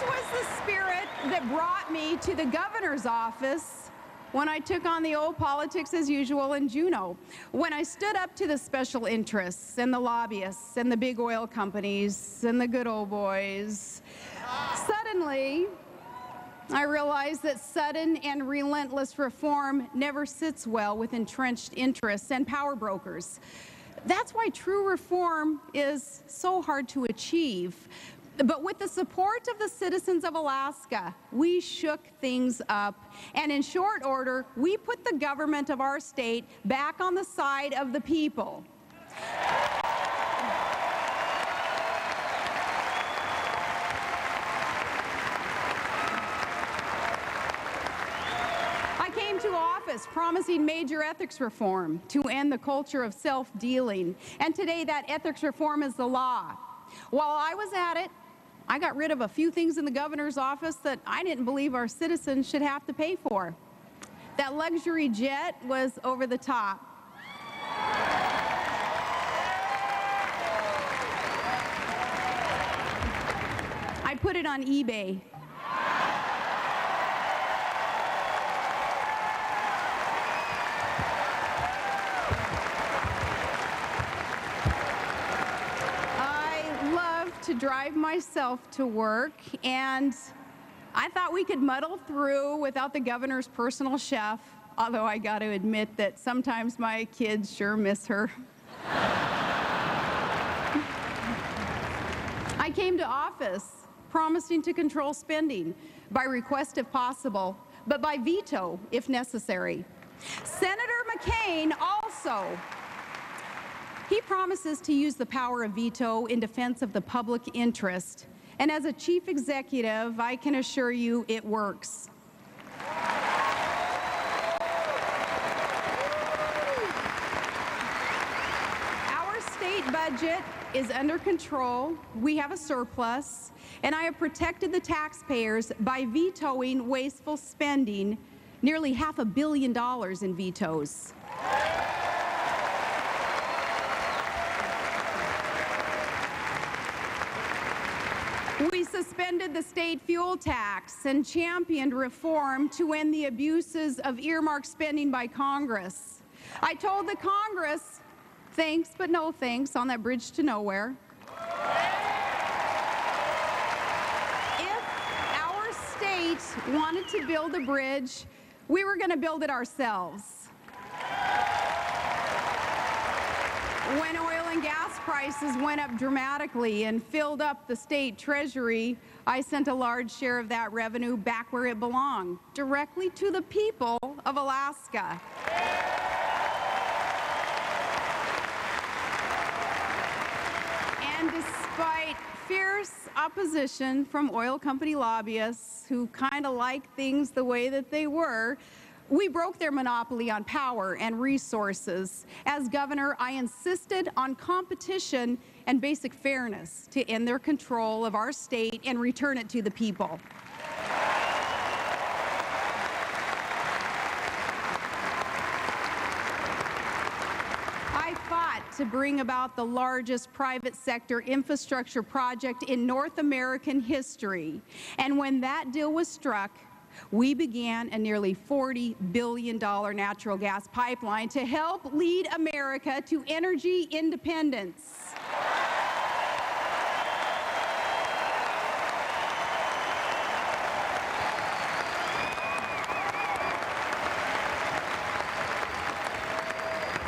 was the spirit that brought me to the governor's office when I took on the old politics as usual in Juneau, when I stood up to the special interests and the lobbyists and the big oil companies and the good old boys. Suddenly, I realized that sudden and relentless reform never sits well with entrenched interests and power brokers. That's why true reform is so hard to achieve. But with the support of the citizens of Alaska, we shook things up. And in short order, we put the government of our state back on the side of the people. I came to office promising major ethics reform to end the culture of self-dealing. And today that ethics reform is the law. While I was at it, I got rid of a few things in the governor's office that I didn't believe our citizens should have to pay for. That luxury jet was over the top. I put it on eBay. To drive myself to work, and I thought we could muddle through without the governor's personal chef, although I got to admit that sometimes my kids sure miss her. I came to office promising to control spending by request if possible, but by veto if necessary. Senator McCain also he promises to use the power of veto in defense of the public interest. And as a chief executive, I can assure you it works. Our state budget is under control. We have a surplus. And I have protected the taxpayers by vetoing wasteful spending, nearly $500 million in vetoes. We suspended the state fuel tax and championed reform to end the abuses of earmark spending by Congress. I told the Congress, thanks but no thanks on that bridge to nowhere. If our state wanted to build a bridge, we were going to build it ourselves. When oil and gas prices went up dramatically and filled up the state treasury, I sent a large share of that revenue back where it belonged, directly to the people of Alaska. And despite fierce opposition from oil company lobbyists who kind of like things the way that they were, we broke their monopoly on power and resources. As governor, I insisted on competition and basic fairness to end their control of our state and return it to the people. I fought to bring about the largest private sector infrastructure project in North American history. And when that deal was struck, we began a nearly $40 billion natural gas pipeline to help lead America to energy independence.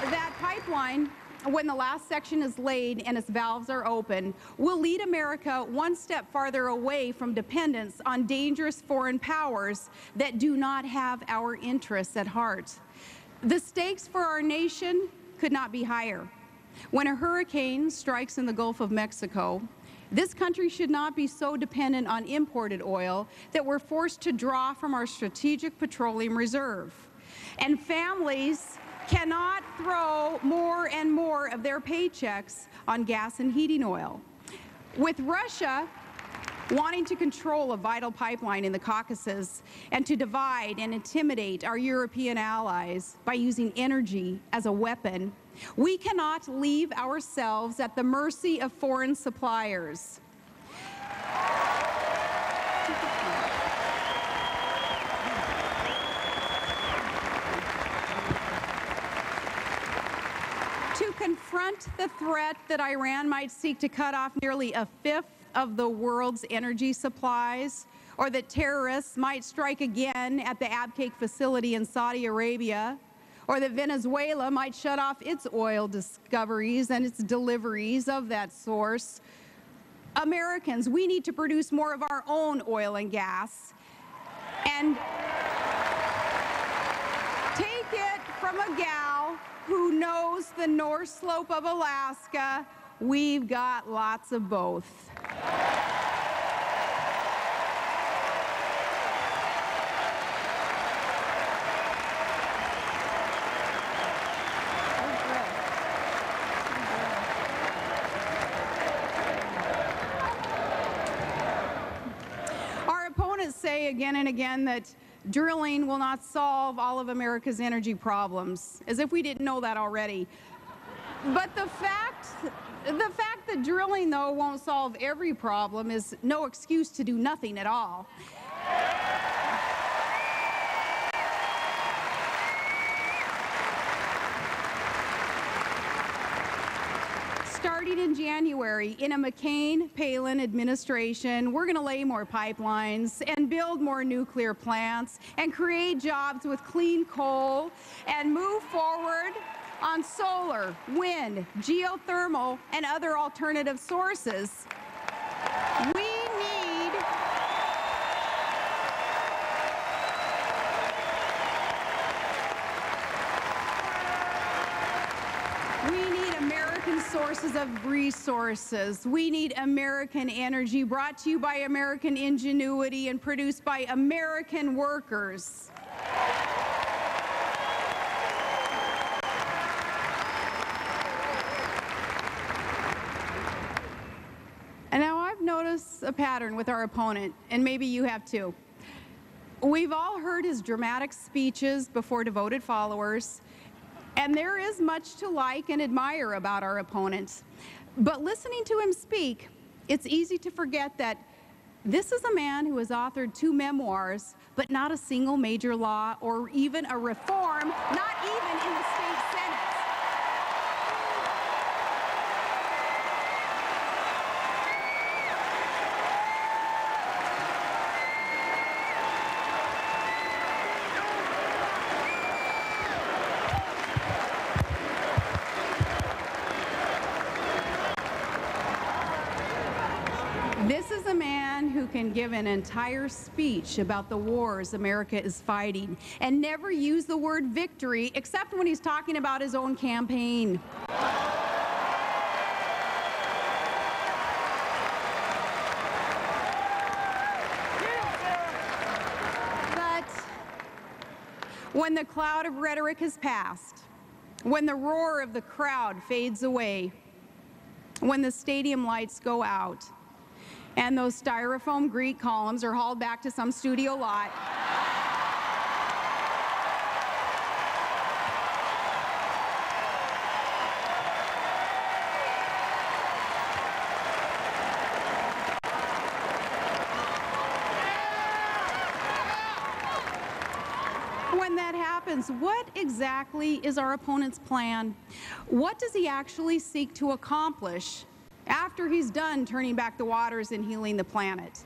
That pipeline, when the last section is laid and its valves are open, will lead America one step farther away from dependence on dangerous foreign powers that do not have our interests at heart. The stakes for our nation could not be higher. When a hurricane strikes in the Gulf of Mexico, this country should not be so dependent on imported oil that we're forced to draw from our strategic petroleum reserve. And families cannot throw more and more of their paychecks on gas and heating oil. With Russia wanting to control a vital pipeline in the Caucasus and to divide and intimidate our European allies by using energy as a weapon, we cannot leave ourselves at the mercy of foreign suppliers. confront the threat that Iran might seek to cut off nearly a fifth of the world's energy supplies, or that terrorists might strike again at the Abqaiq facility in Saudi Arabia, or that Venezuela might shut off its oil discoveries and its deliveries of that source, Americans, we need to produce more of our own oil and gas and take it from a gal who knows the North Slope of Alaska. We've got lots of both. Say again and again that drilling will not solve all of America's energy problems, as if we didn't know that already. But the fact that drilling, though, won't solve every problem is no excuse to do nothing at all. Starting in January, in a McCain-Palin administration, we're going to lay more pipelines and build more nuclear plants and create jobs with clean coal and move forward on solar, wind, geothermal, and other alternative sources. We need American sources of resources. We need American energy brought to you by American ingenuity and produced by American workers. And now I've noticed a pattern with our opponent, and maybe you have too. We've all heard his dramatic speeches before devoted followers, and there is much to like and admire about our opponent. But listening to him speak, it's easy to forget that this is a man who has authored 2 memoirs, but not a single major law or even a reform, not even in the state Senate. This is a man who can give an entire speech about the wars America is fighting and never use the word victory except when he's talking about his own campaign. But when the cloud of rhetoric has passed, when the roar of the crowd fades away, when the stadium lights go out, and those styrofoam Greek columns are hauled back to some studio lot, when that happens, what exactly is our opponent's plan? What does he actually seek to accomplish after he's done turning back the waters and healing the planet?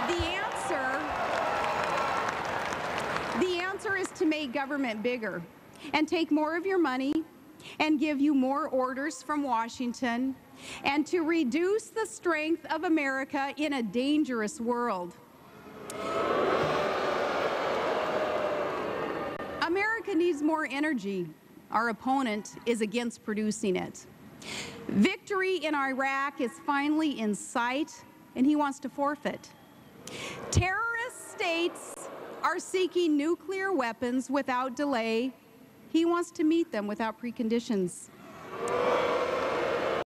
The answer is to make government bigger and take more of your money and give you more orders from Washington and to reduce the strength of America in a dangerous world. America needs more energy. Our opponent is against producing it. Victory in Iraq is finally in sight, and he wants to forfeit. Terrorist states are seeking nuclear weapons without delay. He wants to meet them without preconditions.